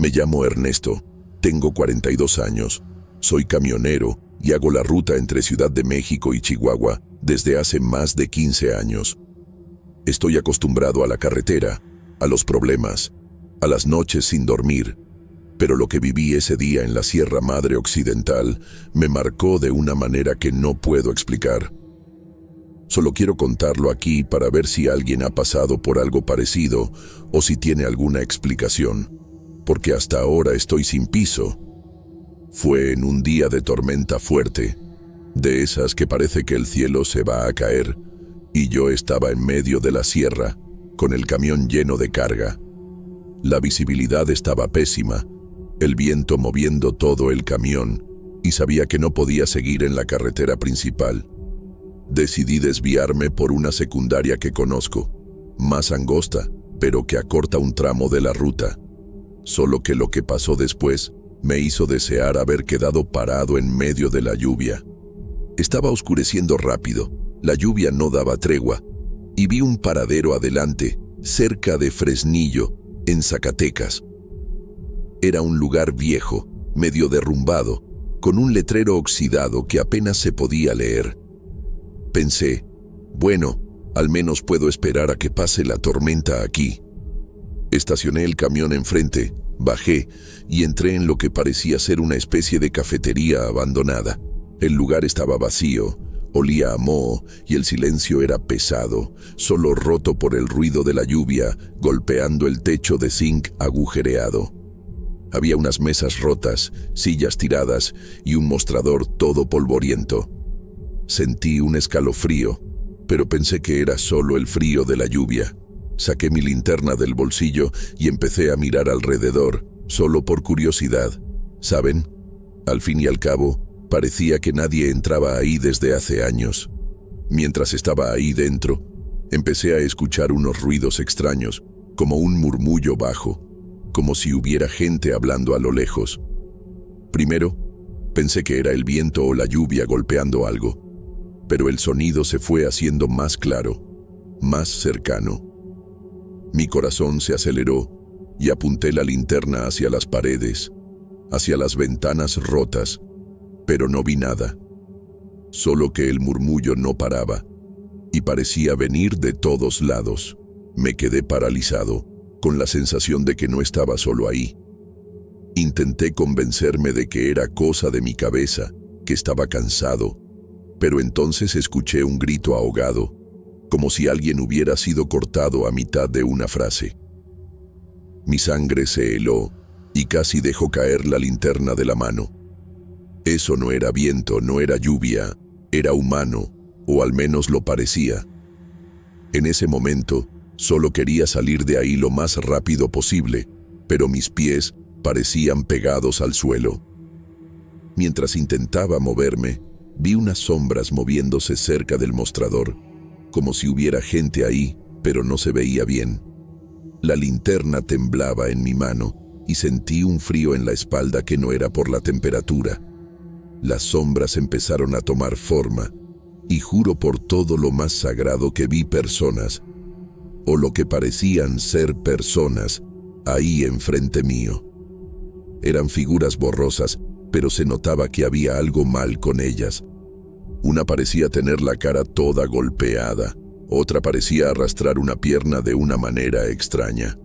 Me llamo Ernesto, tengo 42 años, soy camionero y hago la ruta entre Ciudad de México y Chihuahua desde hace más de 15 años. Estoy acostumbrado a la carretera, a los problemas, a las noches sin dormir, pero lo que viví ese día en la Sierra Madre Occidental me marcó de una manera que no puedo explicar. Solo quiero contarlo aquí para ver si alguien ha pasado por algo parecido o si tiene alguna explicación, porque hasta ahora estoy sin piso. Fue en un día de tormenta fuerte, de esas que parece que el cielo se va a caer, y yo estaba en medio de la sierra, con el camión lleno de carga. La visibilidad estaba pésima, el viento moviendo todo el camión, y sabía que no podía seguir en la carretera principal. Decidí desviarme por una secundaria que conozco, más angosta, pero que acorta un tramo de la ruta. Solo que lo que pasó después me hizo desear haber quedado parado en medio de la lluvia. Estaba oscureciendo rápido, la lluvia no daba tregua, y vi un paradero adelante, cerca de Fresnillo, en Zacatecas. Era un lugar viejo, medio derrumbado, con un letrero oxidado que apenas se podía leer. Pensé, bueno, al menos puedo esperar a que pase la tormenta aquí. Estacioné el camión enfrente, bajé y entré en lo que parecía ser una especie de cafetería abandonada. El lugar estaba vacío, olía a moho y el silencio era pesado, solo roto por el ruido de la lluvia golpeando el techo de zinc agujereado. Había unas mesas rotas, sillas tiradas y un mostrador todo polvoriento. Sentí un escalofrío, pero pensé que era solo el frío de la lluvia. Saqué mi linterna del bolsillo y empecé a mirar alrededor, solo por curiosidad. ¿Saben? Al fin y al cabo, parecía que nadie entraba ahí desde hace años. Mientras estaba ahí dentro, empecé a escuchar unos ruidos extraños, como un murmullo bajo, como si hubiera gente hablando a lo lejos. Primero, pensé que era el viento o la lluvia golpeando algo, pero el sonido se fue haciendo más claro, más cercano. Mi corazón se aceleró y apunté la linterna hacia las paredes, hacia las ventanas rotas, pero no vi nada. Solo que el murmullo no paraba y parecía venir de todos lados. Me quedé paralizado, con la sensación de que no estaba solo ahí. Intenté convencerme de que era cosa de mi cabeza, que estaba cansado, pero entonces escuché un grito ahogado, como si alguien hubiera sido cortado a mitad de una frase. Mi sangre se heló y casi dejó caer la linterna de la mano. Eso no era viento, no era lluvia, era humano, o al menos lo parecía. En ese momento, solo quería salir de ahí lo más rápido posible, pero mis pies parecían pegados al suelo. Mientras intentaba moverme, vi unas sombras moviéndose cerca del mostrador, como si hubiera gente ahí, pero no se veía bien. La linterna temblaba en mi mano y sentí un frío en la espalda que no era por la temperatura. Las sombras empezaron a tomar forma, y juro por todo lo más sagrado que vi personas, o lo que parecían ser personas, ahí enfrente mío. Eran figuras borrosas, pero se notaba que había algo mal con ellas. Una parecía tener la cara toda golpeada, otra parecía arrastrar una pierna de una manera extraña.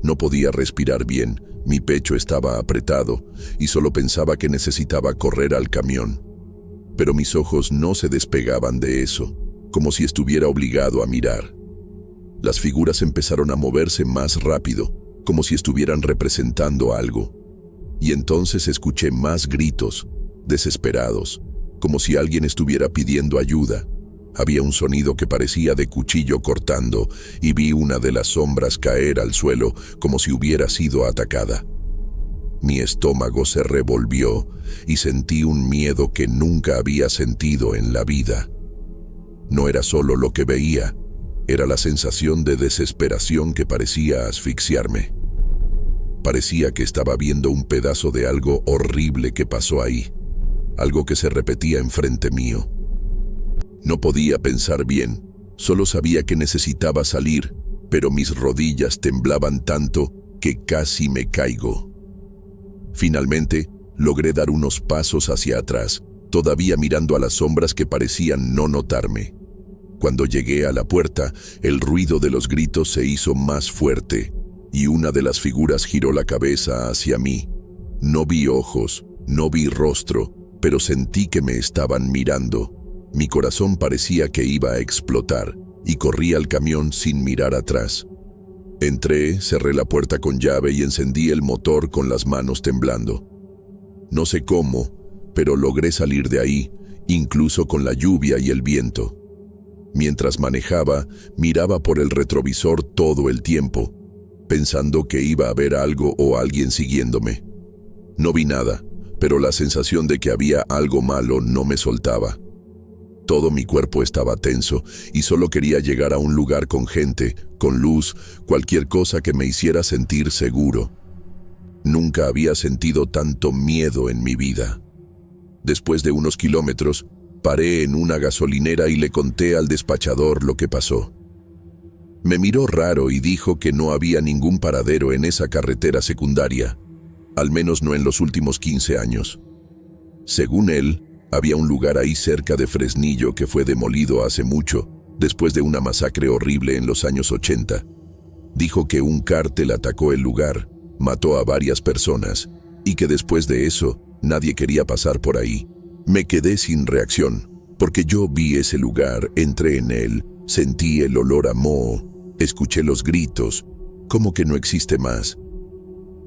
No podía respirar bien, mi pecho estaba apretado y solo pensaba que necesitaba correr al camión. Pero mis ojos no se despegaban de eso, como si estuviera obligado a mirar. Las figuras empezaron a moverse más rápido, como si estuvieran representando algo. Y entonces escuché más gritos, desesperados, como si alguien estuviera pidiendo ayuda. Había un sonido que parecía de cuchillo cortando y vi una de las sombras caer al suelo como si hubiera sido atacada. Mi estómago se revolvió y sentí un miedo que nunca había sentido en la vida. No era solo lo que veía, era la sensación de desesperación que parecía asfixiarme. Parecía que estaba viendo un pedazo de algo horrible que pasó ahí, algo que se repetía enfrente mío. No podía pensar bien, solo sabía que necesitaba salir, pero mis rodillas temblaban tanto que casi me caigo. Finalmente, logré dar unos pasos hacia atrás, todavía mirando a las sombras que parecían no notarme. Cuando llegué a la puerta, el ruido de los gritos se hizo más fuerte, y una de las figuras giró la cabeza hacia mí. No vi ojos, no vi rostro, pero sentí que me estaban mirando. Mi corazón parecía que iba a explotar, y corrí al camión sin mirar atrás. Entré, cerré la puerta con llave y encendí el motor con las manos temblando. No sé cómo, pero logré salir de ahí, incluso con la lluvia y el viento. Mientras manejaba, miraba por el retrovisor todo el tiempo, pensando que iba a haber algo o alguien siguiéndome. No vi nada, pero la sensación de que había algo malo no me soltaba. Todo mi cuerpo estaba tenso y solo quería llegar a un lugar con gente, con luz, cualquier cosa que me hiciera sentir seguro. Nunca había sentido tanto miedo en mi vida. Después de unos kilómetros, paré en una gasolinera y le conté al despachador lo que pasó. Me miró raro y dijo que no había ningún paradero en esa carretera secundaria, al menos no en los últimos 15 años. Según él, había un lugar ahí cerca de Fresnillo que fue demolido hace mucho, después de una masacre horrible en los años 80. Dijo que un cártel atacó el lugar, mató a varias personas, y que después de eso, nadie quería pasar por ahí. Me quedé sin reacción, porque yo vi ese lugar, entré en él, sentí el olor a moho, escuché los gritos, como que no existe más.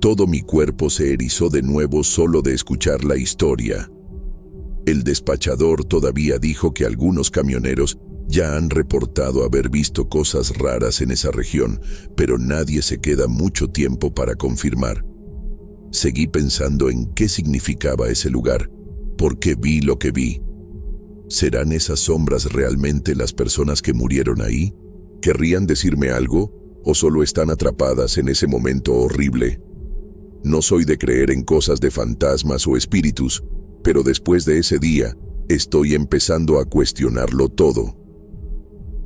Todo mi cuerpo se erizó de nuevo solo de escuchar la historia. El despachador todavía dijo que algunos camioneros ya han reportado haber visto cosas raras en esa región, pero nadie se queda mucho tiempo para confirmar. Seguí pensando en qué significaba ese lugar, por qué vi lo que vi. ¿Serán esas sombras realmente las personas que murieron ahí? ¿Querrían decirme algo o solo están atrapadas en ese momento horrible? No soy de creer en cosas de fantasmas o espíritus, pero después de ese día, estoy empezando a cuestionarlo todo.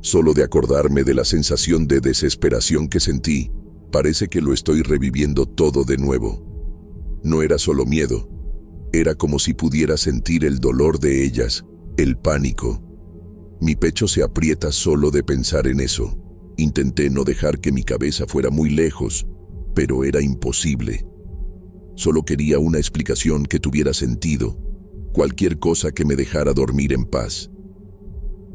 Solo de acordarme de la sensación de desesperación que sentí, parece que lo estoy reviviendo todo de nuevo. No era solo miedo, era como si pudiera sentir el dolor de ellas, el pánico. Mi pecho se aprieta solo de pensar en eso. Intenté no dejar que mi cabeza fuera muy lejos, pero era imposible. Solo quería una explicación que tuviera sentido, cualquier cosa que me dejara dormir en paz.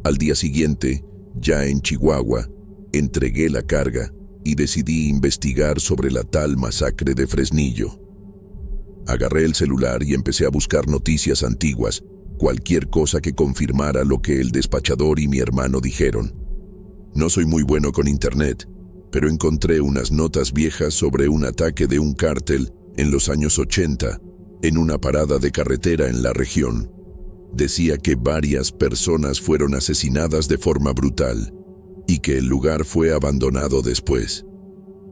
Al día siguiente, ya en Chihuahua, entregué la carga y decidí investigar sobre la tal masacre de Fresnillo. Agarré el celular y empecé a buscar noticias antiguas, cualquier cosa que confirmara lo que el despachador y mi hermano dijeron. No soy muy bueno con internet, pero encontré unas notas viejas sobre un ataque de un cártel en los años 80, en una parada de carretera en la región. Decía que varias personas fueron asesinadas de forma brutal y que el lugar fue abandonado después.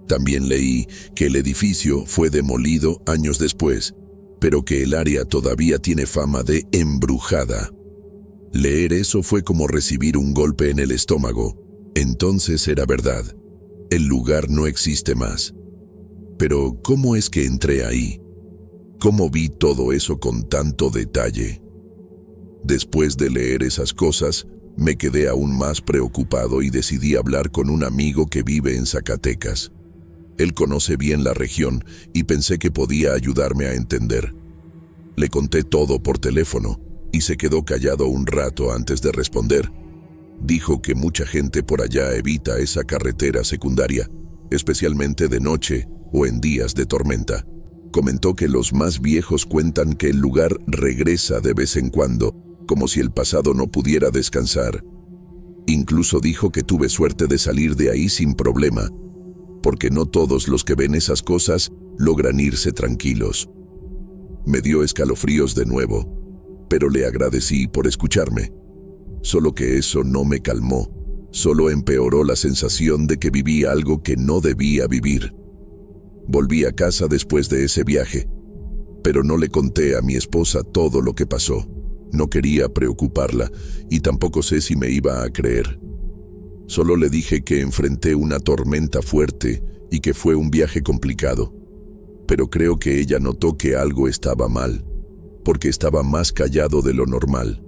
También leí que el edificio fue demolido años después, pero que el área todavía tiene fama de embrujada. Leer eso fue como recibir un golpe en el estómago. Entonces era verdad. El lugar no existe más. Pero, ¿cómo es que entré ahí? ¿Cómo vi todo eso con tanto detalle? Después de leer esas cosas, me quedé aún más preocupado y decidí hablar con un amigo que vive en Zacatecas. Él conoce bien la región y pensé que podía ayudarme a entender. Le conté todo por teléfono y se quedó callado un rato antes de responder. Dijo que mucha gente por allá evita esa carretera secundaria, especialmente de noche o en días de tormenta. Comentó que los más viejos cuentan que el lugar regresa de vez en cuando, como si el pasado no pudiera descansar. Incluso dijo que tuve suerte de salir de ahí sin problema, porque no todos los que ven esas cosas logran irse tranquilos. Me dio escalofríos de nuevo, pero le agradecí por escucharme. Solo que eso no me calmó, solo empeoró la sensación de que viví algo que no debía vivir. Volví a casa después de ese viaje, pero no le conté a mi esposa todo lo que pasó. No quería preocuparla y tampoco sé si me iba a creer. Solo le dije que enfrenté una tormenta fuerte y que fue un viaje complicado. pero creo que ella notó que algo estaba mal, porque estaba más callado de lo normal.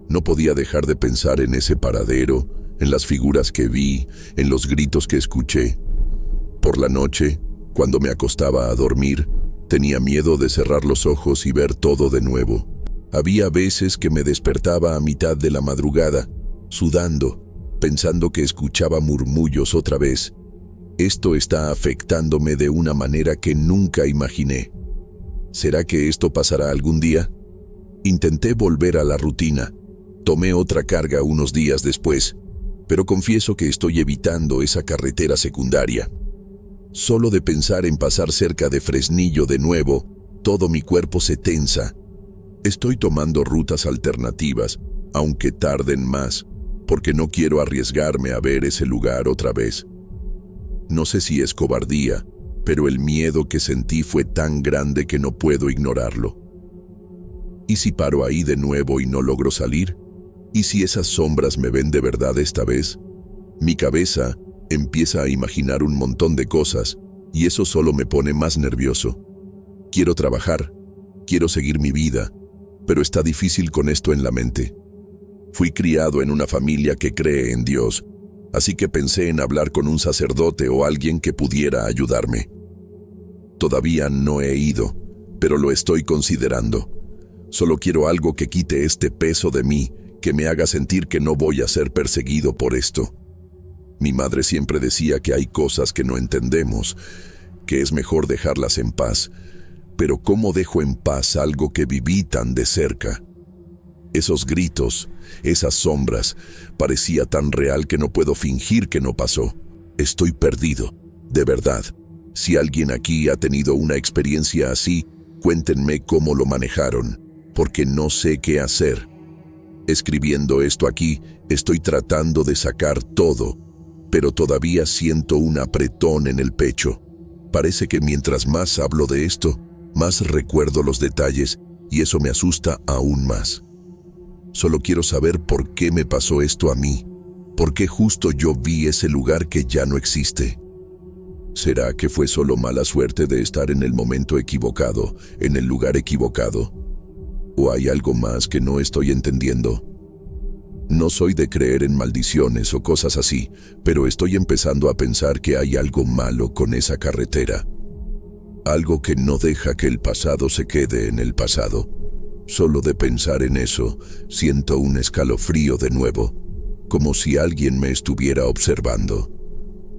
No podía dejar de pensar en ese paradero, en las figuras que vi, en los gritos que escuché. Por la noche, cuando me acostaba a dormir, tenía miedo de cerrar los ojos y ver todo de nuevo. Había veces que me despertaba a mitad de la madrugada, sudando, pensando que escuchaba murmullos otra vez. Esto está afectándome de una manera que nunca imaginé. ¿Será que esto pasará algún día? Intenté volver a la rutina. Tomé otra carga unos días después, pero confieso que estoy evitando esa carretera secundaria. Solo de pensar en pasar cerca de Fresnillo de nuevo, todo mi cuerpo se tensa. Estoy tomando rutas alternativas, aunque tarden más, porque no quiero arriesgarme a ver ese lugar otra vez. No sé si es cobardía, pero el miedo que sentí fue tan grande que no puedo ignorarlo. ¿Y si paro ahí de nuevo y no logro salir? ¿Y si esas sombras me ven de verdad esta vez? Mi cabeza empieza a imaginar un montón de cosas, y eso solo me pone más nervioso. Quiero trabajar, quiero seguir mi vida, pero está difícil con esto en la mente. Fui criado en una familia que cree en Dios, así que pensé en hablar con un sacerdote o alguien que pudiera ayudarme. Todavía no he ido, pero lo estoy considerando. Solo quiero algo que quite este peso de mí, que me haga sentir que no voy a ser perseguido por esto. Mi madre siempre decía que hay cosas que no entendemos, que es mejor dejarlas en paz. Pero ¿cómo dejo en paz algo que viví tan de cerca? Esos gritos, esas sombras, parecía tan real que no puedo fingir que no pasó. Estoy perdido, de verdad. Si alguien aquí ha tenido una experiencia así, cuéntenme cómo lo manejaron, porque no sé qué hacer. Escribiendo esto aquí, estoy tratando de sacar todo, pero todavía siento un apretón en el pecho. Parece que mientras más hablo de esto, más recuerdo los detalles y eso me asusta aún más. Solo quiero saber por qué me pasó esto a mí, por qué justo yo vi ese lugar que ya no existe. ¿Será que fue solo mala suerte de estar en el momento equivocado, en el lugar equivocado? ¿O hay algo más que no estoy entendiendo? No soy de creer en maldiciones o cosas así, pero estoy empezando a pensar que hay algo malo con esa carretera. Algo que no deja que el pasado se quede en el pasado. Solo de pensar en eso, siento un escalofrío de nuevo, como si alguien me estuviera observando.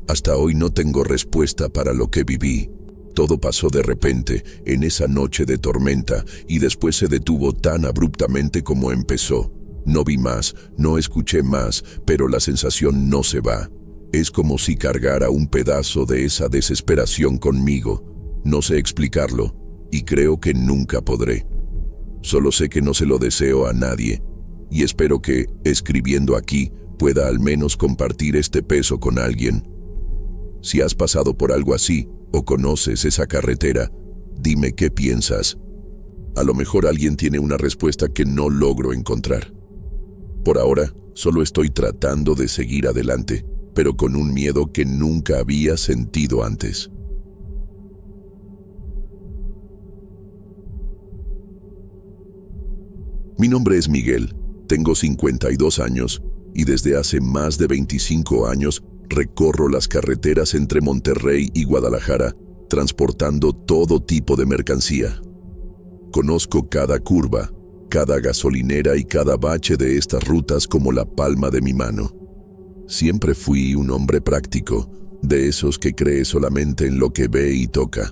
Hasta hoy no tengo respuesta para lo que viví. Todo pasó de repente, en esa noche de tormenta, y después se detuvo tan abruptamente como empezó. No vi más, no escuché más, pero la sensación no se va. Es como si cargara un pedazo de esa desesperación conmigo. No sé explicarlo, y creo que nunca podré. Solo sé que no se lo deseo a nadie, y espero que, escribiendo aquí, pueda al menos compartir este peso con alguien. Si has pasado por algo así, o conoces esa carretera, dime qué piensas. A lo mejor alguien tiene una respuesta que no logro encontrar. Por ahora, solo estoy tratando de seguir adelante, pero con un miedo que nunca había sentido antes. Mi nombre es Miguel, tengo 52 años y desde hace más de 25 años recorro las carreteras entre Monterrey y Guadalajara, transportando todo tipo de mercancía. Conozco cada curva, cada gasolinera y cada bache de estas rutas como la palma de mi mano. Siempre fui un hombre práctico, de esos que cree solamente en lo que ve y toca.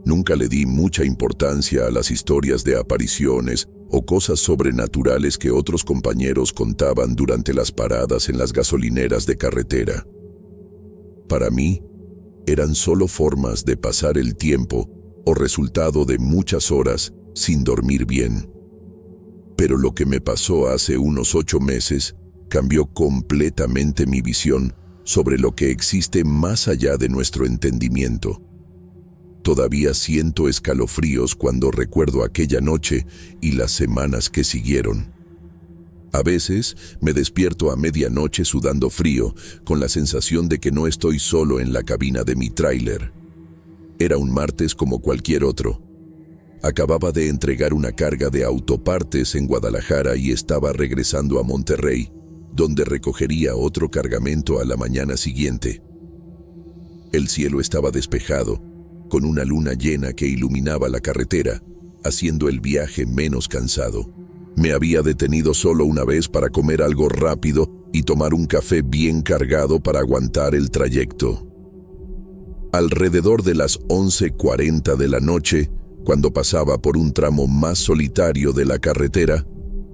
Nunca le di mucha importancia a las historias de apariciones o cosas sobrenaturales que otros compañeros contaban durante las paradas en las gasolineras de carretera. Para mí, eran solo formas de pasar el tiempo o resultado de muchas horas sin dormir bien. Pero lo que me pasó hace unos 8 meses cambió completamente mi visión sobre lo que existe más allá de nuestro entendimiento. Todavía siento escalofríos cuando recuerdo aquella noche y las semanas que siguieron. A veces me despierto a medianoche sudando frío, con la sensación de que no estoy solo en la cabina de mi tráiler. Era un martes como cualquier otro. Acababa de entregar una carga de autopartes en Guadalajara y estaba regresando a Monterrey, donde recogería otro cargamento a la mañana siguiente. El cielo estaba despejado, con una luna llena que iluminaba la carretera, haciendo el viaje menos cansado. Me había detenido solo una vez para comer algo rápido y tomar un café bien cargado para aguantar el trayecto. Alrededor de las 11:40 de la noche, cuando pasaba por un tramo más solitario de la carretera,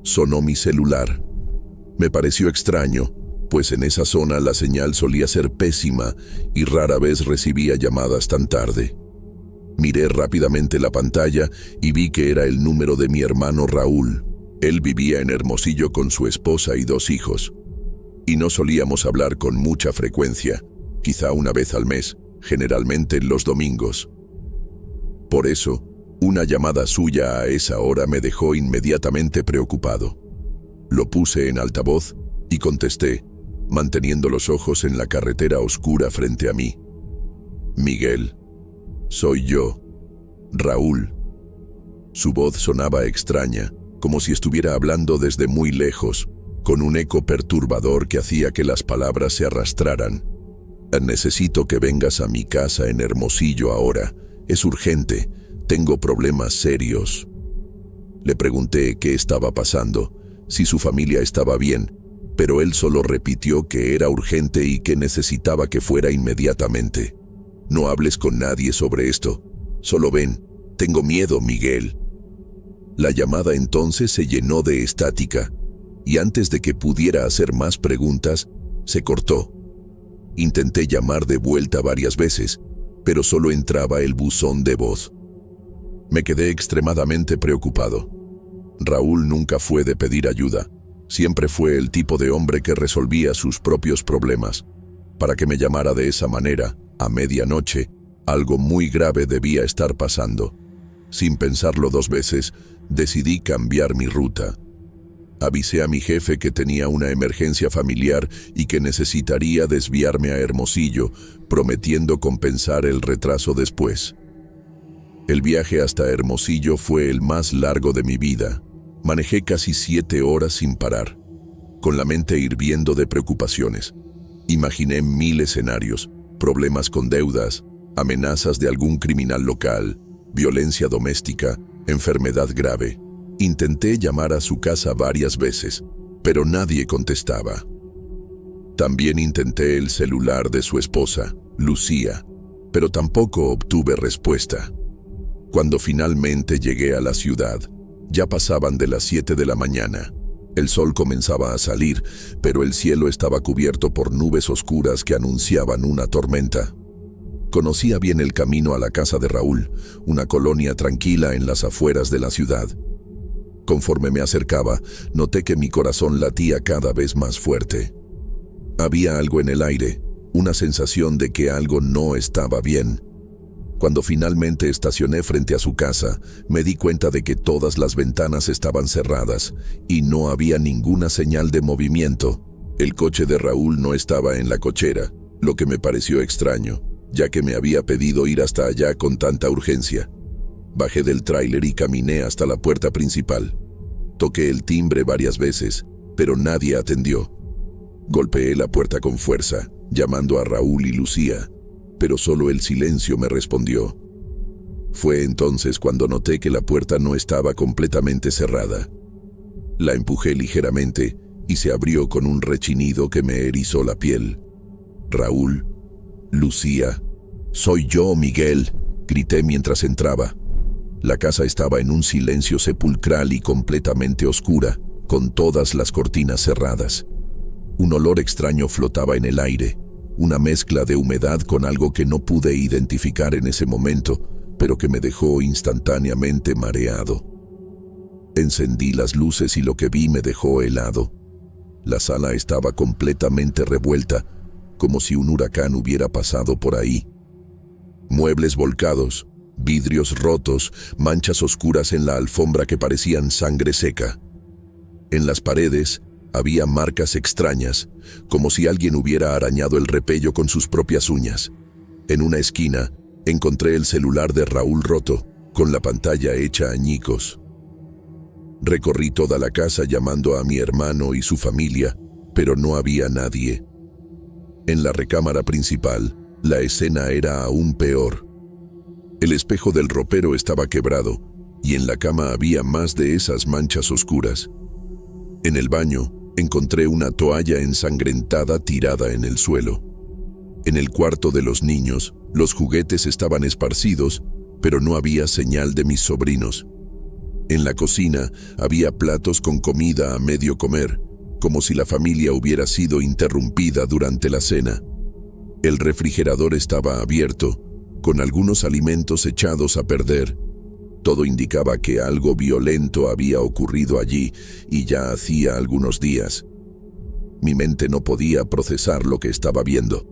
sonó mi celular. Me pareció extraño, pues en esa zona la señal solía ser pésima y rara vez recibía llamadas tan tarde. Miré rápidamente la pantalla y vi que era el número de mi hermano Raúl. Él vivía en Hermosillo con su esposa y 2 hijos. Y no solíamos hablar con mucha frecuencia, quizá una vez al mes, generalmente los domingos. Por eso, una llamada suya a esa hora me dejó inmediatamente preocupado. Lo puse en altavoz y contesté, manteniendo los ojos en la carretera oscura frente a mí. Miguel, soy yo, Raúl. Su voz sonaba extraña, como si estuviera hablando desde muy lejos, con un eco perturbador que hacía que las palabras se arrastraran. Necesito que vengas a mi casa en Hermosillo ahora. Es urgente. Tengo problemas serios. Le pregunté qué estaba pasando, si su familia estaba bien, pero él solo repitió que era urgente y que necesitaba que fuera inmediatamente. No hables con nadie sobre esto. Solo ven. Tengo miedo, Miguel. La llamada entonces se llenó de estática, y antes de que pudiera hacer más preguntas, se cortó. Intenté llamar de vuelta varias veces, pero solo entraba el buzón de voz. Me quedé extremadamente preocupado. Raúl nunca fue de pedir ayuda. Siempre fue el tipo de hombre que resolvía sus propios problemas. Para que me llamara de esa manera, a medianoche, algo muy grave debía estar pasando. Sin pensarlo 2 veces, decidí cambiar mi ruta. Avisé a mi jefe que tenía una emergencia familiar y que necesitaría desviarme a Hermosillo, prometiendo compensar el retraso después. El viaje hasta Hermosillo fue el más largo de mi vida. Manejé casi 7 horas sin parar, con la mente hirviendo de preocupaciones. Imaginé 1000 escenarios, problemas con deudas, amenazas de algún criminal local, violencia doméstica, enfermedad grave. Intenté llamar a su casa varias veces, pero nadie contestaba. También intenté el celular de su esposa, Lucía, pero tampoco obtuve respuesta. Cuando finalmente llegué a la ciudad, ya pasaban de las 7 de la mañana. El sol comenzaba a salir, pero el cielo estaba cubierto por nubes oscuras que anunciaban una tormenta. Conocía bien el camino a la casa de Raúl, una colonia tranquila en las afueras de la ciudad. Conforme me acercaba, noté que mi corazón latía cada vez más fuerte. Había algo en el aire, una sensación de que algo no estaba bien. Cuando finalmente estacioné frente a su casa, me di cuenta de que todas las ventanas estaban cerradas y no había ninguna señal de movimiento. El coche de Raúl no estaba en la cochera, lo que me pareció extraño, ya que me había pedido ir hasta allá con tanta urgencia. Bajé del tráiler y caminé hasta la puerta principal. Toqué el timbre varias veces, pero nadie atendió. Golpeé la puerta con fuerza, llamando a Raúl y Lucía, pero solo el silencio me respondió. Fue entonces cuando noté que la puerta no estaba completamente cerrada. La empujé ligeramente y se abrió con un rechinido que me erizó la piel. Raúl, Lucía, soy yo, Miguel, grité mientras entraba. La casa estaba en un silencio sepulcral y completamente oscura, con todas las cortinas cerradas. Un olor extraño flotaba en el aire, una mezcla de humedad con algo que no pude identificar en ese momento, pero que me dejó instantáneamente mareado. Encendí las luces y lo que vi me dejó helado. La sala estaba completamente revuelta, como si un huracán hubiera pasado por ahí. Muebles volcados, vidrios rotos, manchas oscuras en la alfombra que parecían sangre seca. En las paredes había marcas extrañas, como si alguien hubiera arañado el repello con sus propias uñas. En una esquina Encontré el celular de Raúl roto, con la pantalla hecha añicos. Recorrí toda la casa llamando a mi hermano y su familia, pero no había nadie. En la recámara principal, la escena era aún peor. El espejo del ropero estaba quebrado, y en la cama había más de esas manchas oscuras. En el baño, encontré una toalla ensangrentada tirada en el suelo. En el cuarto de los niños, los juguetes estaban esparcidos, pero no había señal de mis sobrinos. En la cocina había platos con comida a medio comer, como si la familia hubiera sido interrumpida durante la cena. El refrigerador estaba abierto, con algunos alimentos echados a perder. Todo indicaba que algo violento había ocurrido allí y ya hacía algunos días. Mi mente no podía procesar lo que estaba viendo.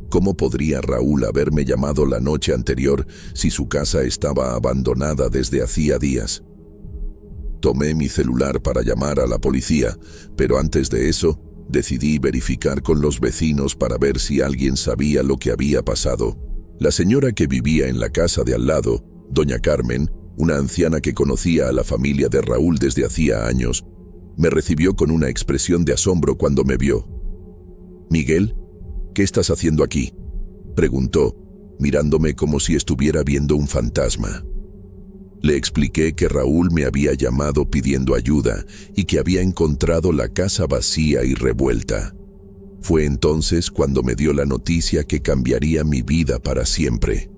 ¿Cómo podría Raúl haberme llamado la noche anterior si su casa estaba abandonada desde hacía días? Tomé mi celular para llamar a la policía, pero antes de eso, decidí verificar con los vecinos para ver si alguien sabía lo que había pasado. La señora que vivía en la casa de al lado, doña Carmen, una anciana que conocía a la familia de Raúl desde hacía años, me recibió con una expresión de asombro cuando me vio. «Miguel, ¿qué estás haciendo aquí?», preguntó, mirándome como si estuviera viendo un fantasma. Le expliqué que Raúl me había llamado pidiendo ayuda y que había encontrado la casa vacía y revuelta. Fue entonces cuando me dio la noticia que cambiaría mi vida para siempre.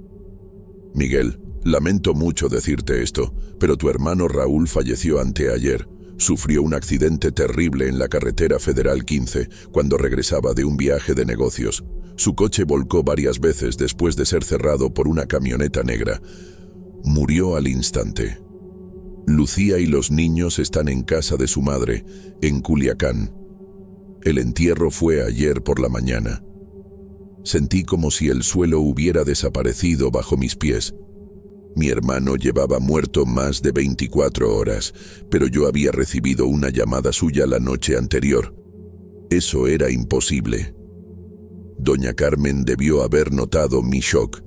«Miguel, lamento mucho decirte esto, pero tu hermano Raúl falleció anteayer. Sufrió un accidente terrible en la carretera Federal 15 cuando regresaba de un viaje de negocios. Su coche volcó varias veces después de ser cerrado por una camioneta negra. Murió al instante. Lucía y los niños están en casa de su madre, en Culiacán. El entierro fue ayer por la mañana. Sentí como si el suelo hubiera desaparecido bajo mis pies. Mi hermano llevaba muerto más de 24 horas, pero yo había recibido una llamada suya la noche anterior. Eso era imposible. Doña Carmen debió haber notado mi shock,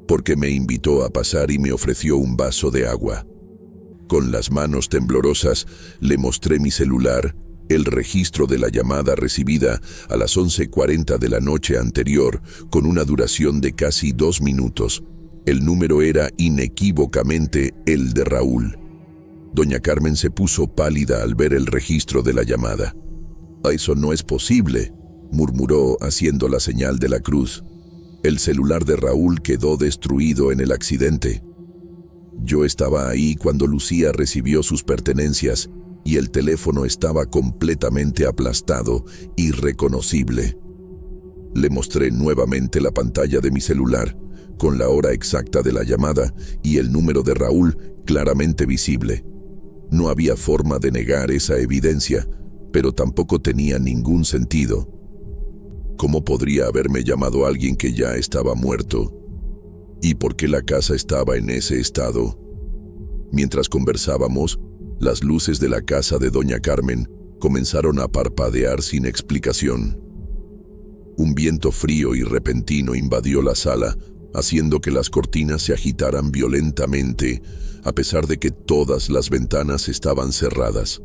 porque me invitó a pasar y me ofreció un vaso de agua. Con las manos temblorosas, le mostré mi celular, el registro de la llamada recibida a las 11:40 de la noche anterior, con una duración de casi 2 minutos. El número era inequívocamente el de Raúl. Doña Carmen se puso pálida al ver el registro de la llamada. «Eso no es posible», murmuró haciendo la señal de la cruz. «El celular de Raúl quedó destruido en el accidente. Yo estaba ahí cuando Lucía recibió sus pertenencias y el teléfono estaba completamente aplastado, irreconocible». Le mostré nuevamente la pantalla de mi celular, con la hora exacta de la llamada y el número de Raúl claramente visible. No había forma de negar esa evidencia, pero tampoco tenía ningún sentido. ¿Cómo podría haberme llamado alguien que ya estaba muerto? ¿Y por qué la casa estaba en ese estado? Mientras conversábamos, las luces de la casa de doña Carmen comenzaron a parpadear sin explicación. Un viento frío y repentino invadió la sala, haciendo que las cortinas se agitaran violentamente, a pesar de que todas las ventanas estaban cerradas.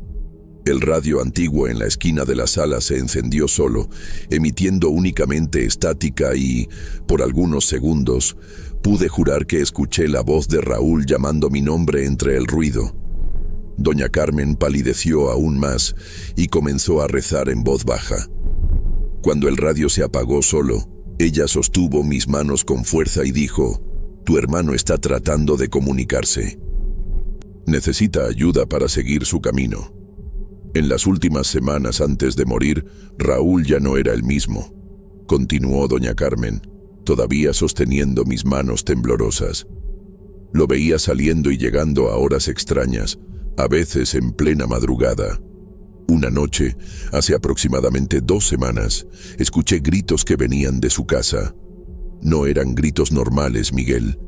El radio antiguo en la esquina de la sala se encendió solo, emitiendo únicamente estática y, por algunos segundos, pude jurar que escuché la voz de Raúl llamando mi nombre entre el ruido. Doña Carmen palideció aún más y comenzó a rezar en voz baja. Cuando el radio se apagó solo, ella sostuvo mis manos con fuerza y dijo: «Tu hermano está tratando de comunicarse. Necesita ayuda para seguir su camino». En las últimas semanas antes de morir, Raúl ya no era el mismo, continuó doña Carmen, todavía sosteniendo mis manos temblorosas. Lo veía saliendo y llegando a horas extrañas, a veces en plena madrugada. Una noche, hace aproximadamente 2 semanas, escuché gritos que venían de su casa. No eran gritos normales, Miguel.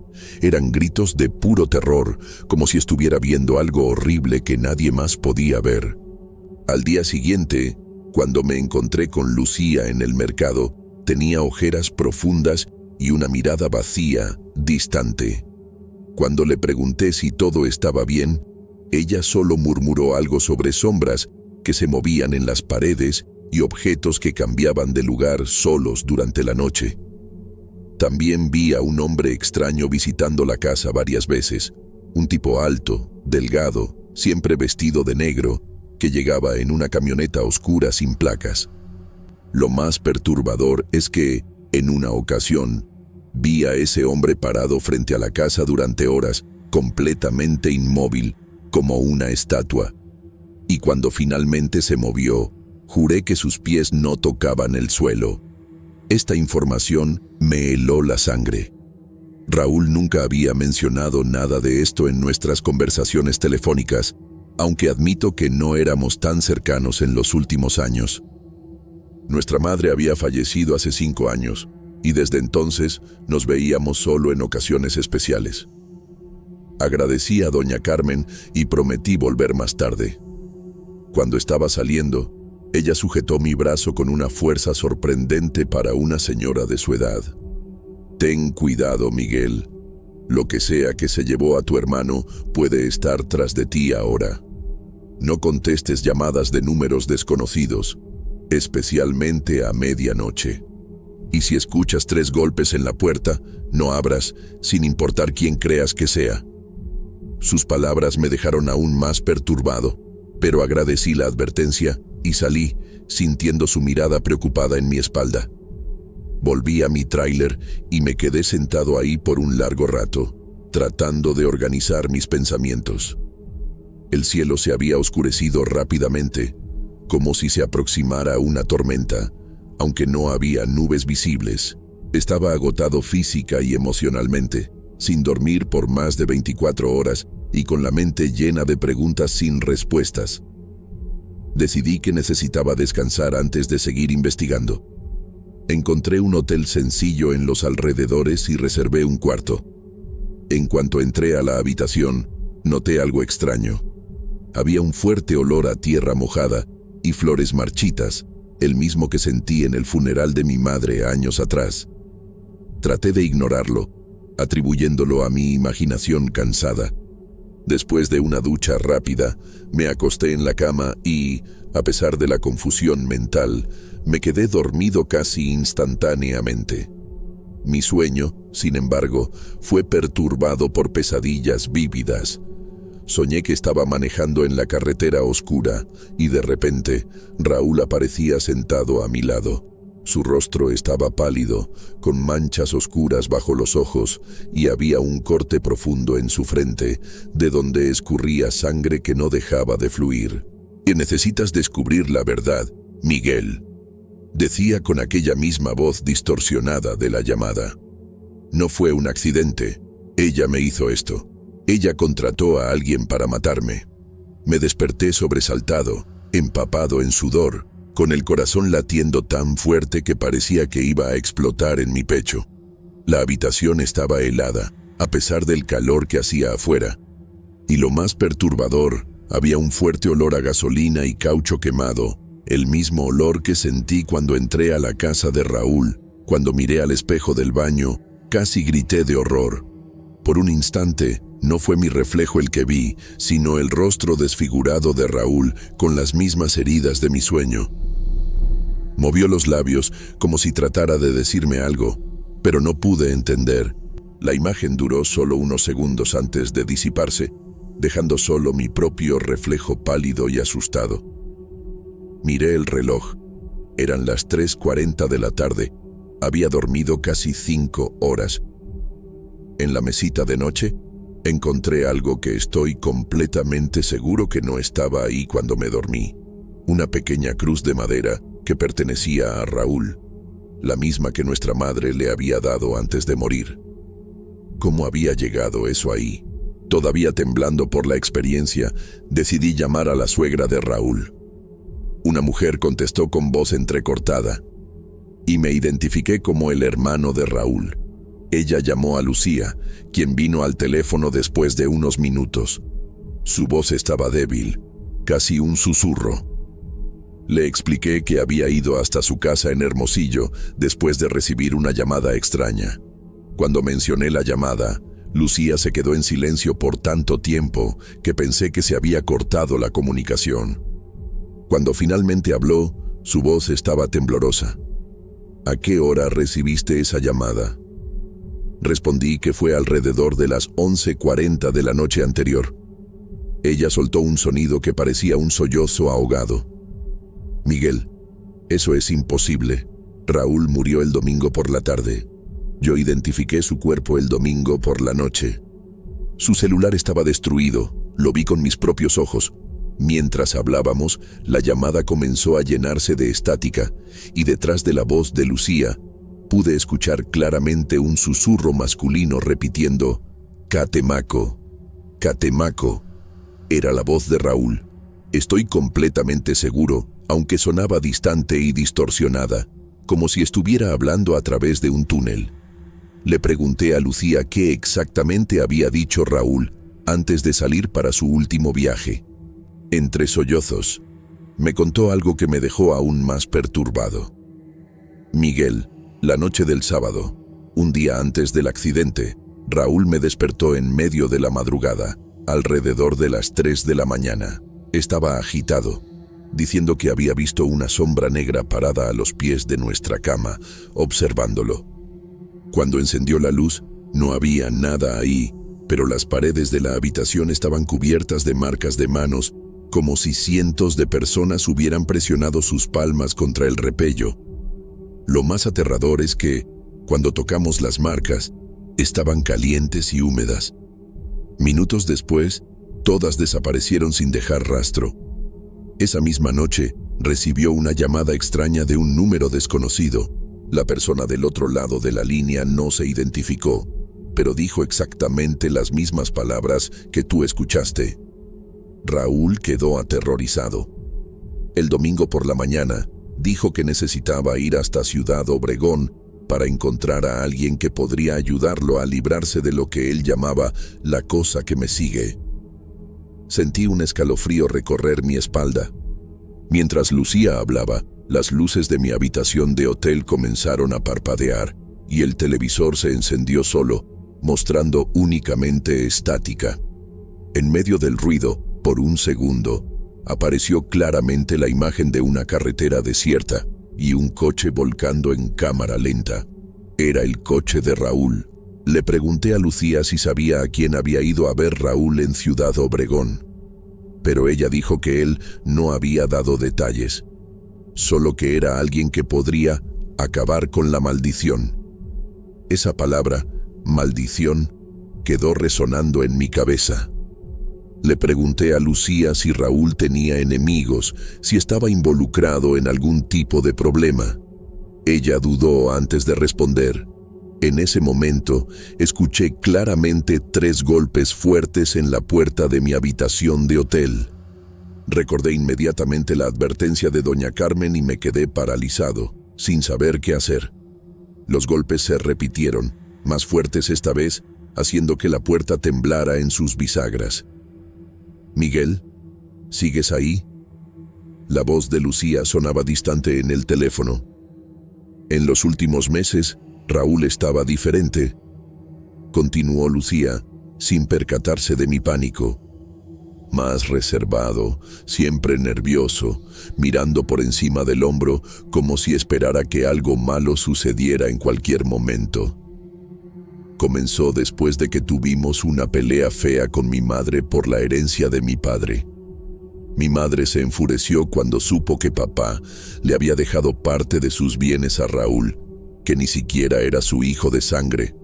Eran gritos de puro terror, como si estuviera viendo algo horrible que nadie más podía ver. Al día siguiente, cuando me encontré con Lucía en el mercado, tenía ojeras profundas y una mirada vacía, distante. Cuando le pregunté si todo estaba bien, ella solo murmuró algo sobre sombras que se movían en las paredes y objetos que cambiaban de lugar solos durante la noche. También vi a un hombre extraño visitando la casa varias veces, un tipo alto, delgado, siempre vestido de negro, que llegaba en una camioneta oscura sin placas. Lo más perturbador es que, en una ocasión, vi a ese hombre parado frente a la casa durante horas, completamente inmóvil, como una estatua. Y cuando finalmente se movió, juré que sus pies no tocaban el suelo. Esta información me heló la sangre. Raúl nunca había mencionado nada de esto en nuestras conversaciones telefónicas, aunque admito que no éramos tan cercanos en los últimos años. Nuestra madre había fallecido hace 5 años, y desde entonces nos veíamos solo en ocasiones especiales. Agradecí a doña Carmen y prometí volver más tarde. Cuando estaba saliendo, ella sujetó mi brazo con una fuerza sorprendente para una señora de su edad. «Ten cuidado, Miguel. Lo que sea que se llevó a tu hermano puede estar tras de ti ahora. No contestes llamadas de números desconocidos, especialmente a medianoche. Y si escuchas 3 golpes en la puerta, no abras, sin importar quién creas que sea». Sus palabras me dejaron aún más perturbado, pero agradecí la advertencia y salí, sintiendo su mirada preocupada en mi espalda. Volví a mi tráiler y me quedé sentado ahí por un largo rato, tratando de organizar mis pensamientos. El cielo se había oscurecido rápidamente, como si se aproximara una tormenta, aunque no había nubes visibles. Estaba agotado física y emocionalmente, sin dormir por más de 24 horas y con la mente llena de preguntas sin respuestas. Decidí que necesitaba descansar antes de seguir investigando. Encontré un hotel sencillo en los alrededores y reservé un cuarto. En cuanto entré a la habitación, noté algo extraño. Había un fuerte olor a tierra mojada y flores marchitas, el mismo que sentí en el funeral de mi madre años atrás. Traté de ignorarlo, atribuyéndolo a mi imaginación cansada. Después de una ducha rápida, me acosté en la cama y, a pesar de la confusión mental, me quedé dormido casi instantáneamente. Mi sueño, sin embargo, fue perturbado por pesadillas vívidas. Soñé que estaba manejando en la carretera oscura y de repente Raúl aparecía sentado a mi lado. Su rostro estaba pálido, con manchas oscuras bajo los ojos y había un corte profundo en su frente, de donde escurría sangre que no dejaba de fluir. «Que necesitas descubrir la verdad, Miguel», decía con aquella misma voz distorsionada de la llamada. «No fue un accidente. Ella me hizo esto. Ella contrató a alguien para matarme». Me desperté sobresaltado, empapado en sudor, con el corazón latiendo tan fuerte que parecía que iba a explotar en mi pecho. La habitación estaba helada, a pesar del calor que hacía afuera. Y lo más perturbador, había un fuerte olor a gasolina y caucho quemado, el mismo olor que sentí cuando entré a la casa de Raúl. Cuando miré al espejo del baño, casi grité de horror. Por un instante, no fue mi reflejo el que vi, sino el rostro desfigurado de Raúl con las mismas heridas de mi sueño. Movió los labios como si tratara de decirme algo, pero no pude entender. La imagen duró solo unos segundos antes de disiparse, dejando solo mi propio reflejo pálido y asustado. Miré el reloj. Eran las 3:40 de la tarde. Había dormido casi 5 horas. En la mesita de noche, encontré algo que estoy completamente seguro que no estaba ahí cuando me dormí. Una pequeña cruz de madera que pertenecía a Raúl, la misma que nuestra madre le había dado antes de morir. ¿Cómo había llegado eso ahí? Todavía temblando por la experiencia, decidí llamar a la suegra de Raúl. Una mujer contestó con voz entrecortada, y me identifiqué como el hermano de Raúl. Ella llamó a Lucía, quien vino al teléfono después de unos minutos. Su voz estaba débil, casi un susurro. Le expliqué que había ido hasta su casa en Hermosillo después de recibir una llamada extraña. Cuando mencioné la llamada, Lucía se quedó en silencio por tanto tiempo que pensé que se había cortado la comunicación. Cuando finalmente habló, su voz estaba temblorosa. ¿A qué hora recibiste esa llamada? Respondí que fue alrededor de las 11:40 de la noche anterior. Ella soltó un sonido que parecía un sollozo ahogado. Miguel, eso es imposible. Raúl murió el domingo por la tarde. Yo identifiqué su cuerpo el domingo por la noche. Su celular estaba destruido, lo vi con mis propios ojos. Mientras hablábamos, la llamada comenzó a llenarse de estática, y detrás de la voz de Lucía, pude escuchar claramente un susurro masculino repitiendo, Catemaco, Catemaco. Era la voz de Raúl. Estoy completamente seguro, aunque sonaba distante y distorsionada, como si estuviera hablando a través de un túnel. Le pregunté a Lucía qué exactamente había dicho Raúl antes de salir para su último viaje. Entre sollozos, me contó algo que me dejó aún más perturbado. Miguel, la noche del sábado, un día antes del accidente, Raúl me despertó en medio de la madrugada, alrededor de las 3 de la mañana. Estaba agitado, diciendo que había visto una sombra negra parada a los pies de nuestra cama, observándolo. Cuando encendió la luz, no había nada ahí, pero las paredes de la habitación estaban cubiertas de marcas de manos, como si cientos de personas hubieran presionado sus palmas contra el repello. Lo más aterrador es que, cuando tocamos las marcas, estaban calientes y húmedas. Minutos después, todas desaparecieron sin dejar rastro. Esa misma noche, recibió una llamada extraña de un número desconocido. La persona del otro lado de la línea no se identificó, pero dijo exactamente las mismas palabras que tú escuchaste. Raúl quedó aterrorizado. El domingo por la mañana, dijo que necesitaba ir hasta Ciudad Obregón para encontrar a alguien que podría ayudarlo a librarse de lo que él llamaba la cosa que me sigue. Sentí un escalofrío recorrer mi espalda. Mientras Lucía hablaba, las luces de mi habitación de hotel comenzaron a parpadear y el televisor se encendió solo, mostrando únicamente estática. En medio del ruido, por un segundo, apareció claramente la imagen de una carretera desierta y un coche volcando en cámara lenta. Era el coche de Raúl. Le pregunté a Lucía si sabía a quién había ido a ver Raúl en Ciudad Obregón, pero ella dijo que él no había dado detalles, solo que era alguien que podría acabar con la maldición. Esa palabra, maldición, quedó resonando en mi cabeza. Le pregunté a Lucía si Raúl tenía enemigos, si estaba involucrado en algún tipo de problema. Ella dudó antes de responder. En ese momento, escuché claramente 3 golpes fuertes en la puerta de mi habitación de hotel. Recordé inmediatamente la advertencia de doña Carmen y me quedé paralizado, sin saber qué hacer. Los golpes se repitieron, más fuertes esta vez, haciendo que la puerta temblara en sus bisagras. «Miguel, ¿sigues ahí?» La voz de Lucía sonaba distante en el teléfono. En los últimos meses, Raúl estaba diferente. Continuó Lucía, sin percatarse de mi pánico. Más reservado, siempre nervioso, mirando por encima del hombro como si esperara que algo malo sucediera en cualquier momento. Comenzó después de que tuvimos una pelea fea con mi madre por la herencia de mi padre. Mi madre se enfureció cuando supo que papá le había dejado parte de sus bienes a Raúl, que ni siquiera era su hijo de sangre.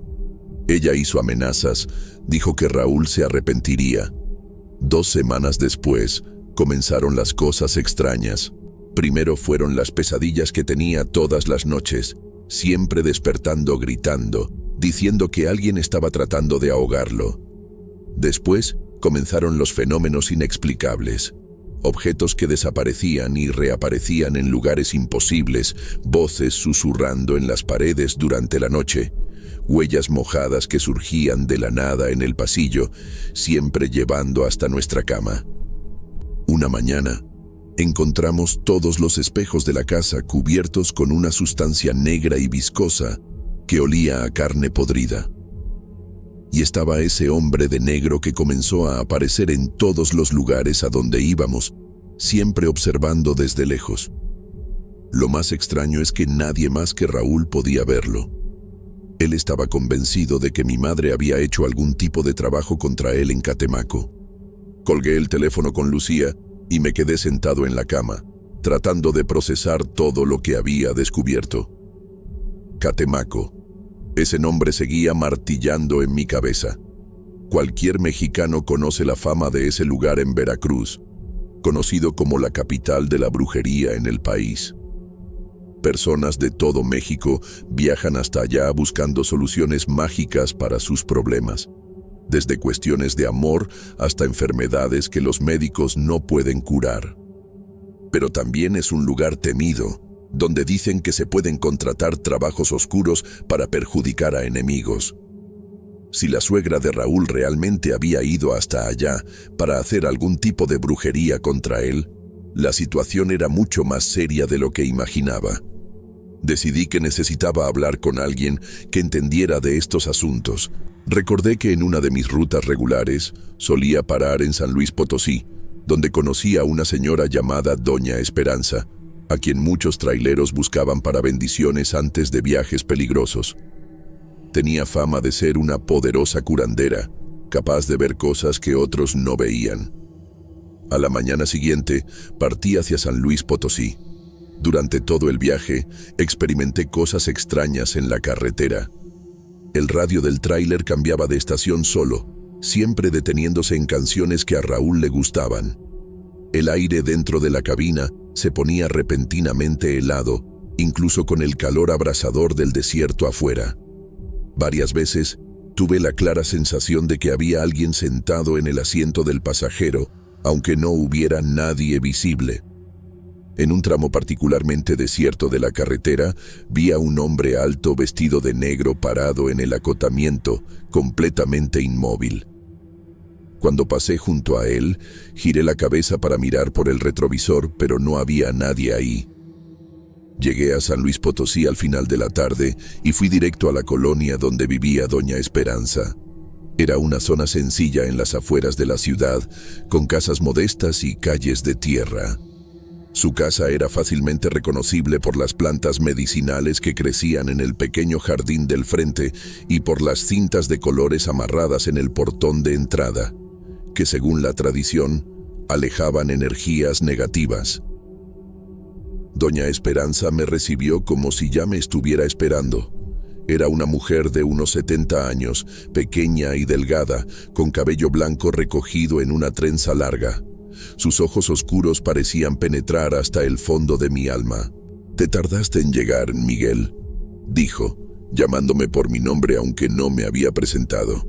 Ella hizo amenazas, dijo que Raúl se arrepentiría. 2 semanas después, comenzaron las cosas extrañas. Primero fueron las pesadillas que tenía todas las noches, siempre despertando gritando, diciendo que alguien estaba tratando de ahogarlo. Después comenzaron los fenómenos inexplicables. Objetos que desaparecían y reaparecían en lugares imposibles, voces susurrando en las paredes durante la noche, huellas mojadas que surgían de la nada en el pasillo, siempre llevando hasta nuestra cama. Una mañana, encontramos todos los espejos de la casa cubiertos con una sustancia negra y viscosa que olía a carne podrida. Y estaba ese hombre de negro que comenzó a aparecer en todos los lugares a donde íbamos, siempre observando desde lejos. Lo más extraño es que nadie más que Raúl podía verlo. Él estaba convencido de que mi madre había hecho algún tipo de trabajo contra él en Catemaco. Colgué el teléfono con Lucía y me quedé sentado en la cama, tratando de procesar todo lo que había descubierto. Catemaco. Ese nombre seguía martillando en mi cabeza. Cualquier mexicano conoce la fama de ese lugar en Veracruz, conocido como la capital de la brujería en el país. Personas de todo México viajan hasta allá buscando soluciones mágicas para sus problemas, desde cuestiones de amor hasta enfermedades que los médicos no pueden curar. Pero también es un lugar temido, donde dicen que se pueden contratar trabajos oscuros para perjudicar a enemigos. Si la suegra de Raúl realmente había ido hasta allá para hacer algún tipo de brujería contra él, la situación era mucho más seria de lo que imaginaba. Decidí que necesitaba hablar con alguien que entendiera de estos asuntos. Recordé que en una de mis rutas regulares solía parar en San Luis Potosí, donde conocí a una señora llamada Doña Esperanza, a quien muchos traileros buscaban para bendiciones antes de viajes peligrosos. Tenía fama de ser una poderosa curandera, capaz de ver cosas que otros no veían. A la mañana siguiente, partí hacia San Luis Potosí. Durante todo el viaje, experimenté cosas extrañas en la carretera. El radio del tráiler cambiaba de estación solo, siempre deteniéndose en canciones que a Raúl le gustaban. El aire dentro de la cabina se ponía repentinamente helado, incluso con el calor abrasador del desierto afuera. Varias veces tuve la clara sensación de que había alguien sentado en el asiento del pasajero, aunque no hubiera nadie visible. En un tramo particularmente desierto de la carretera, vi a un hombre alto vestido de negro parado en el acotamiento, completamente inmóvil. Cuando pasé junto a él, giré la cabeza para mirar por el retrovisor, pero no había nadie ahí. Llegué a San Luis Potosí al final de la tarde y fui directo a la colonia donde vivía Doña Esperanza. Era una zona sencilla en las afueras de la ciudad, con casas modestas y calles de tierra. Su casa era fácilmente reconocible por las plantas medicinales que crecían en el pequeño jardín del frente y por las cintas de colores amarradas en el portón de entrada, que según la tradición, alejaban energías negativas. Doña Esperanza me recibió como si ya me estuviera esperando. Era una mujer de unos 70 años, pequeña y delgada, con cabello blanco recogido en una trenza larga. Sus ojos oscuros parecían penetrar hasta el fondo de mi alma. «Te tardaste en llegar, Miguel», dijo, llamándome por mi nombre aunque no me había presentado.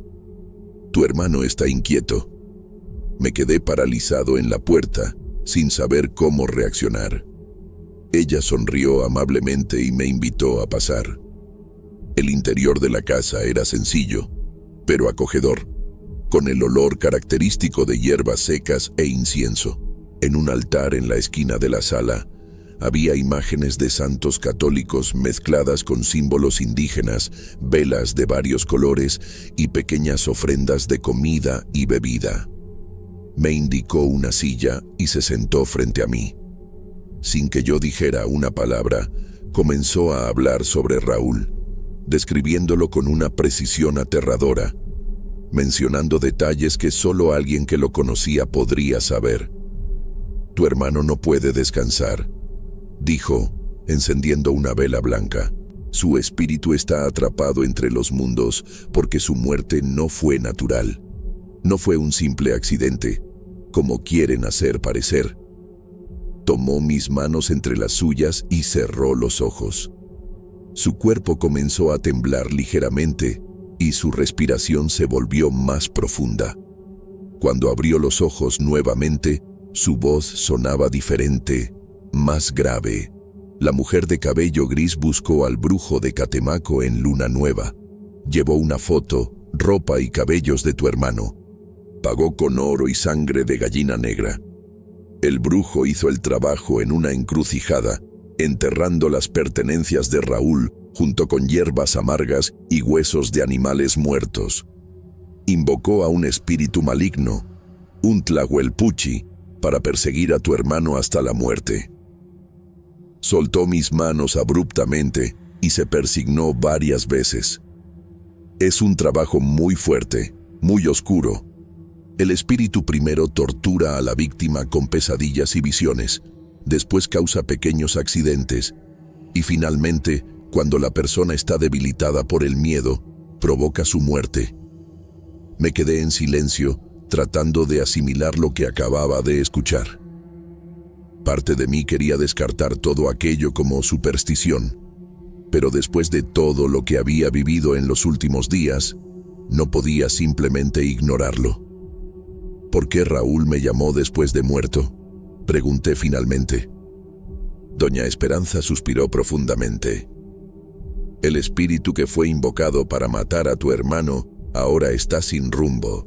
«Tu hermano está inquieto». Me quedé paralizado en la puerta, sin saber cómo reaccionar. Ella sonrió amablemente y me invitó a pasar. El interior de la casa era sencillo, pero acogedor, con el olor característico de hierbas secas e incienso. En un altar en la esquina de la sala, había imágenes de santos católicos mezcladas con símbolos indígenas, velas de varios colores y pequeñas ofrendas de comida y bebida. Me indicó una silla y se sentó frente a mí. Sin que yo dijera una palabra, comenzó a hablar sobre Raúl, describiéndolo con una precisión aterradora, mencionando detalles que solo alguien que lo conocía podría saber. «Tu hermano no puede descansar», dijo, encendiendo una vela blanca. «Su espíritu está atrapado entre los mundos porque su muerte no fue natural. No fue un simple accidente, como quieren hacer parecer». Tomó mis manos entre las suyas y cerró los ojos. Su cuerpo comenzó a temblar ligeramente y su respiración se volvió más profunda. Cuando abrió los ojos nuevamente, su voz sonaba diferente, más grave. La mujer de cabello gris buscó al brujo de Catemaco en luna nueva. Llevó una foto, ropa y cabellos de tu hermano. Pagó con oro y sangre de gallina negra. El brujo hizo el trabajo en una encrucijada, enterrando las pertenencias de Raúl junto con hierbas amargas y huesos de animales muertos. Invocó a un espíritu maligno, un Tlahuelpuchi, para perseguir a tu hermano hasta la muerte. Soltó mis manos abruptamente y se persignó varias veces. Es un trabajo muy fuerte, muy oscuro. El espíritu primero tortura a la víctima con pesadillas y visiones, después causa pequeños accidentes y finalmente, cuando la persona está debilitada por el miedo, provoca su muerte. Me quedé en silencio, tratando de asimilar lo que acababa de escuchar. Parte de mí quería descartar todo aquello como superstición, pero después de todo lo que había vivido en los últimos días, no podía simplemente ignorarlo. ¿Por qué Raúl me llamó después de muerto?, pregunté finalmente. Doña Esperanza suspiró profundamente. El espíritu que fue invocado para matar a tu hermano ahora está sin rumbo.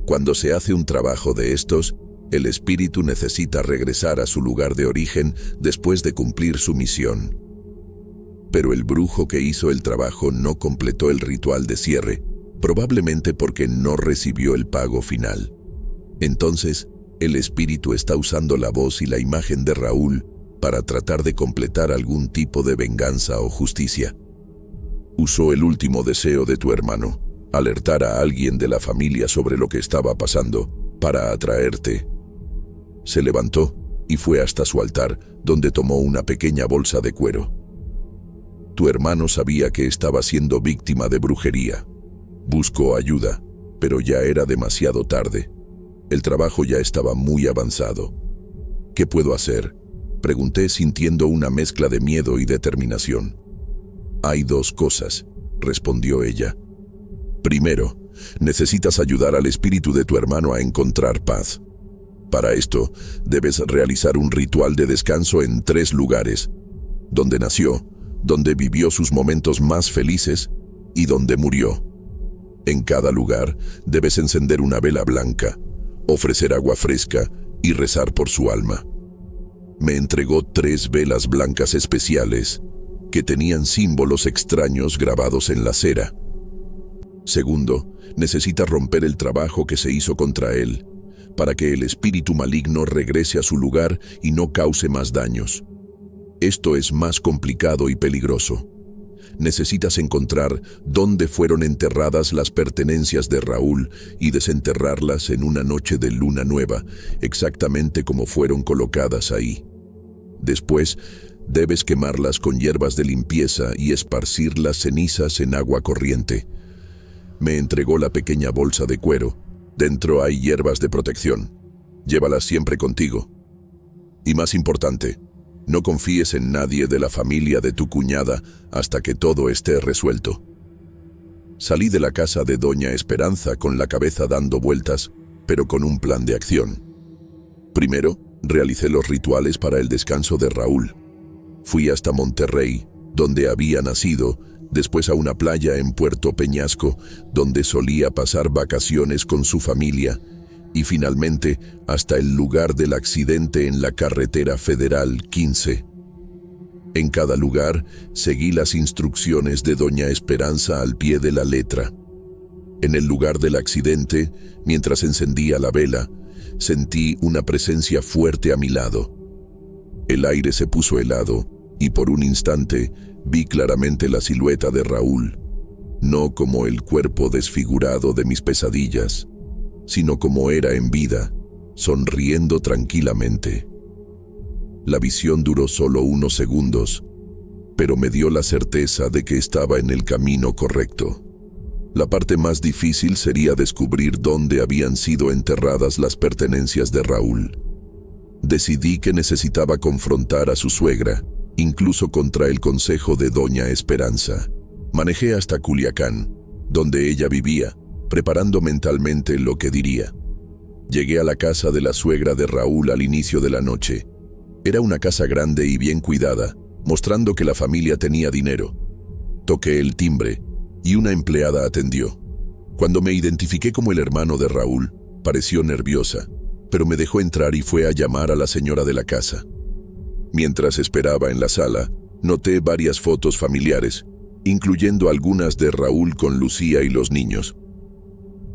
Cuando se hace un trabajo de estos, el espíritu necesita regresar a su lugar de origen después de cumplir su misión. Pero el brujo que hizo el trabajo no completó el ritual de cierre, probablemente porque no recibió el pago final. Entonces, el espíritu está usando la voz y la imagen de Raúl para tratar de completar algún tipo de venganza o justicia. Usó el último deseo de tu hermano, alertar a alguien de la familia sobre lo que estaba pasando, para atraerte. Se levantó y fue hasta su altar, donde tomó una pequeña bolsa de cuero. Tu hermano sabía que estaba siendo víctima de brujería. Buscó ayuda, pero ya era demasiado tarde. El trabajo ya estaba muy avanzado. ¿Qué puedo hacer?, pregunté sintiendo una mezcla de miedo y determinación. Hay dos cosas, respondió ella. Primero, necesitas ayudar al espíritu de tu hermano a encontrar paz. Para esto, debes realizar un ritual de descanso en 3 lugares: donde nació, donde vivió sus momentos más felices y donde murió. En cada lugar, debes encender una vela blanca, ofrecer agua fresca y rezar por su alma. Me entregó 3 velas blancas especiales que tenían símbolos extraños grabados en la cera. Segundo, necesitas romper el trabajo que se hizo contra él, para que el espíritu maligno regrese a su lugar y no cause más daños. Esto es más complicado y peligroso. Necesitas encontrar dónde fueron enterradas las pertenencias de Raúl y desenterrarlas en una noche de luna nueva, exactamente como fueron colocadas ahí. Después, debes quemarlas con hierbas de limpieza y esparcir las cenizas en agua corriente. Me entregó la pequeña bolsa de cuero. Dentro hay hierbas de protección. Llévalas siempre contigo. Y más importante, no confíes en nadie de la familia de tu cuñada hasta que todo esté resuelto. Salí de la casa de Doña Esperanza con la cabeza dando vueltas, pero con un plan de acción. Primero, realicé los rituales para el descanso de Raúl. Fui hasta Monterrey, donde había nacido, después a una playa en Puerto Peñasco, donde solía pasar vacaciones con su familia, y finalmente hasta el lugar del accidente en la carretera federal 15. En cada lugar seguí las instrucciones de Doña Esperanza al pie de la letra. En el lugar del accidente, mientras encendía la vela, sentí una presencia fuerte a mi lado. El aire se puso helado y por un instante vi claramente la silueta de Raúl, no como el cuerpo desfigurado de mis pesadillas, sino como era en vida, sonriendo tranquilamente. La visión duró solo unos segundos, pero me dio la certeza de que estaba en el camino correcto. La parte más difícil sería descubrir dónde habían sido enterradas las pertenencias de Raúl. Decidí que necesitaba confrontar a su suegra, incluso contra el consejo de Doña Esperanza. Manejé hasta Culiacán, donde ella vivía, preparando mentalmente lo que diría. Llegué a la casa de la suegra de Raúl al inicio de la noche. Era una casa grande y bien cuidada, mostrando que la familia tenía dinero. Toqué el timbre y una empleada atendió. Cuando me identifiqué como el hermano de Raúl, pareció nerviosa, pero me dejó entrar y fue a llamar a la señora de la casa. Mientras esperaba en la sala, noté varias fotos familiares, incluyendo algunas de Raúl con Lucía y los niños.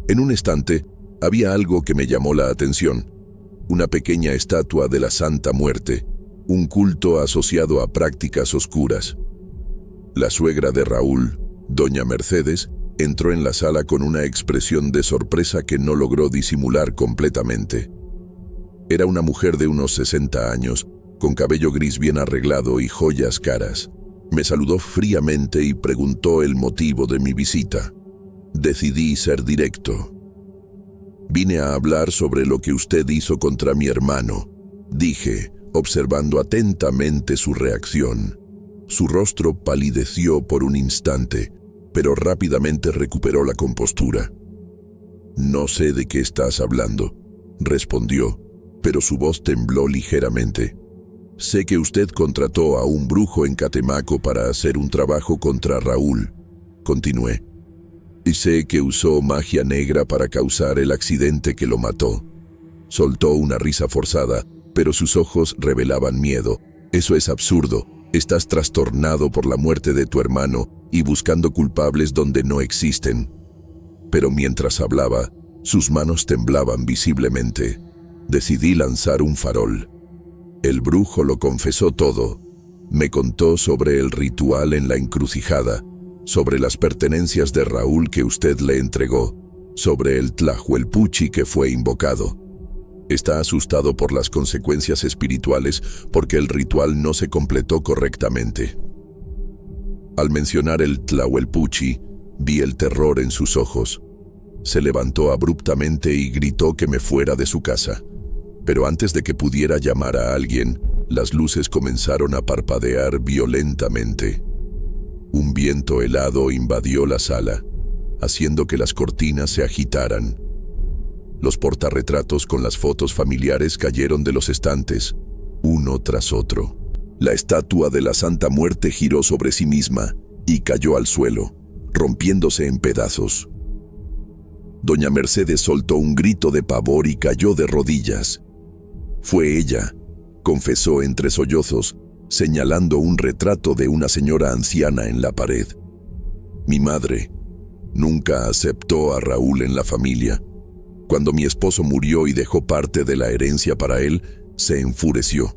En un estante había algo que me llamó la atención: una pequeña estatua de la Santa Muerte, un culto asociado a prácticas oscuras. La suegra de Raúl, doña Mercedes, entró en la sala con una expresión de sorpresa que no logró disimular completamente. Era una mujer de unos 60 años, con cabello gris bien arreglado y joyas caras. Me saludó fríamente y preguntó el motivo de mi visita. Decidí ser directo. «Vine a hablar sobre lo que usted hizo contra mi hermano», dije, observando atentamente su reacción. Su rostro palideció por un instante, pero rápidamente recuperó la compostura. «No sé de qué estás hablando», respondió, pero su voz tembló ligeramente. «Sé que usted contrató a un brujo en Catemaco para hacer un trabajo contra Raúl», continué. «Y sé que usó magia negra para causar el accidente que lo mató». Soltó una risa forzada, pero sus ojos revelaban miedo. «Eso es absurdo. Estás trastornado por la muerte de tu hermano y buscando culpables donde no existen». Pero mientras hablaba, sus manos temblaban visiblemente. Decidí lanzar un farol. El brujo lo confesó todo. Me contó sobre el ritual en la encrucijada, sobre las pertenencias de Raúl que usted le entregó, sobre el Tlahuelpuchi que fue invocado. Está asustado por las consecuencias espirituales porque el ritual no se completó correctamente. Al mencionar el Tlahuelpuchi, vi el terror en sus ojos. Se levantó abruptamente y gritó que me fuera de su casa. Pero antes de que pudiera llamar a alguien, las luces comenzaron a parpadear violentamente. Un viento helado invadió la sala, haciendo que las cortinas se agitaran. Los portarretratos con las fotos familiares cayeron de los estantes, uno tras otro. La estatua de la Santa Muerte giró sobre sí misma y cayó al suelo, rompiéndose en pedazos. Doña Mercedes soltó un grito de pavor y cayó de rodillas. «Fue ella», confesó entre sollozos, señalando un retrato de una señora anciana en la pared. «Mi madre nunca aceptó a Raúl en la familia. Cuando mi esposo murió y dejó parte de la herencia para él, se enfureció.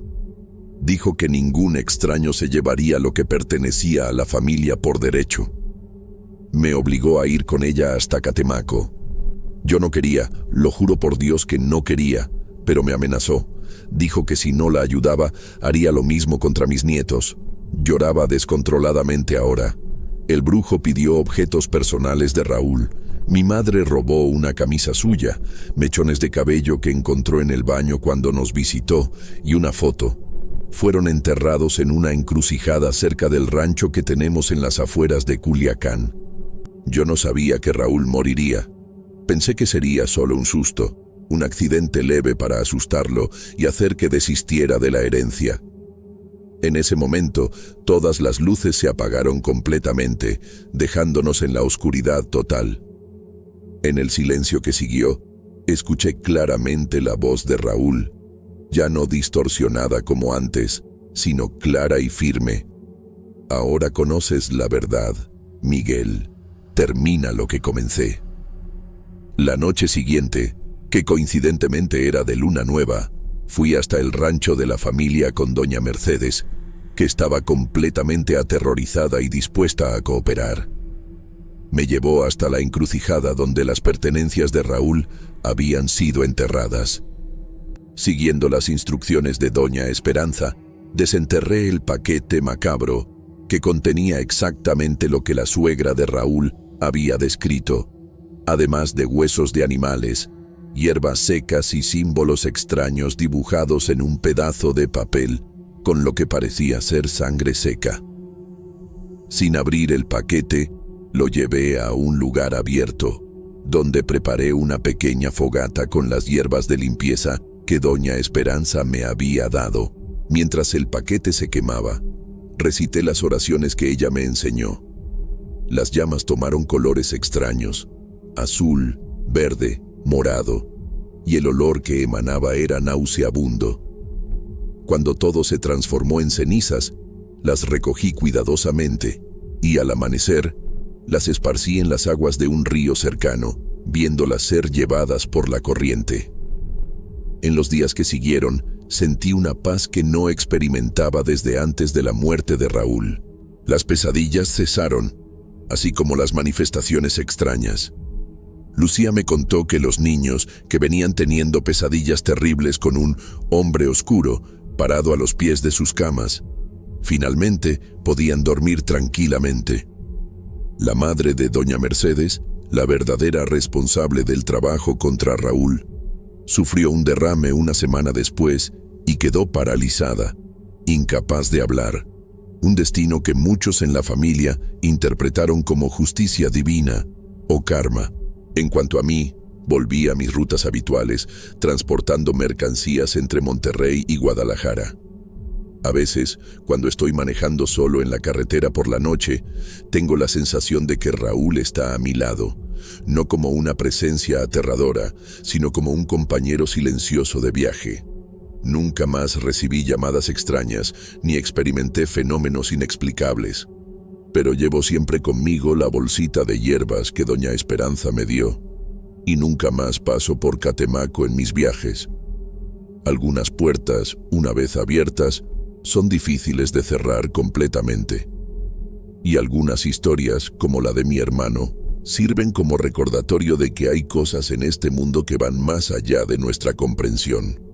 Dijo que ningún extraño se llevaría lo que pertenecía a la familia por derecho. Me obligó a ir con ella hasta Catemaco. Yo no quería, lo juro por Dios que no quería, pero me amenazó. Dijo que si no la ayudaba, haría lo mismo contra mis nietos. Lloraba descontroladamente ahora. El brujo pidió objetos personales de Raúl. Mi madre robó una camisa suya, mechones de cabello que encontró en el baño cuando nos visitó y una foto. Fueron enterrados en una encrucijada cerca del rancho que tenemos en las afueras de Culiacán. Yo no sabía que Raúl moriría. Pensé que sería solo un susto, un accidente leve para asustarlo y hacer que desistiera de la herencia. En ese momento, todas las luces se apagaron completamente, dejándonos en la oscuridad total. En el silencio que siguió, escuché claramente la voz de Raúl, ya no distorsionada como antes, sino clara y firme. «Ahora conoces la verdad, Miguel. Termina lo que comencé». La noche siguiente, que coincidentemente era de luna nueva, fui hasta el rancho de la familia con doña Mercedes, que estaba completamente aterrorizada y dispuesta a cooperar. Me llevó hasta la encrucijada donde las pertenencias de Raúl habían sido enterradas. Siguiendo las instrucciones de doña Esperanza, desenterré el paquete macabro que contenía exactamente lo que la suegra de Raúl había descrito, además de huesos de animales, hierbas secas y símbolos extraños dibujados en un pedazo de papel con lo que parecía ser sangre seca. Sin abrir el paquete, lo llevé a un lugar abierto, donde preparé una pequeña fogata con las hierbas de limpieza que doña Esperanza me había dado. Mientras el paquete se quemaba, recité las oraciones que ella me enseñó. Las llamas tomaron colores extraños, azul, verde, morado, y el olor que emanaba era nauseabundo. Cuando todo se transformó en cenizas, las recogí cuidadosamente y al amanecer, las esparcí en las aguas de un río cercano, viéndolas ser llevadas por la corriente. En los días que siguieron, sentí una paz que no experimentaba desde antes de la muerte de Raúl. Las pesadillas cesaron, así como las manifestaciones extrañas. Lucía me contó que los niños que venían teniendo pesadillas terribles con un hombre oscuro parado a los pies de sus camas, finalmente podían dormir tranquilamente. La madre de doña Mercedes, la verdadera responsable del trabajo contra Raúl, sufrió un derrame una semana después y quedó paralizada, incapaz de hablar. Un destino que muchos en la familia interpretaron como justicia divina o karma. En cuanto a mí, volví a mis rutas habituales, transportando mercancías entre Monterrey y Guadalajara. A veces, cuando estoy manejando solo en la carretera por la noche, tengo la sensación de que Raúl está a mi lado, no como una presencia aterradora, sino como un compañero silencioso de viaje. Nunca más recibí llamadas extrañas, ni experimenté fenómenos inexplicables. Pero llevo siempre conmigo la bolsita de hierbas que doña Esperanza me dio, y nunca más paso por Catemaco en mis viajes. Algunas puertas, una vez abiertas, son difíciles de cerrar completamente. Y algunas historias, como la de mi hermano, sirven como recordatorio de que hay cosas en este mundo que van más allá de nuestra comprensión.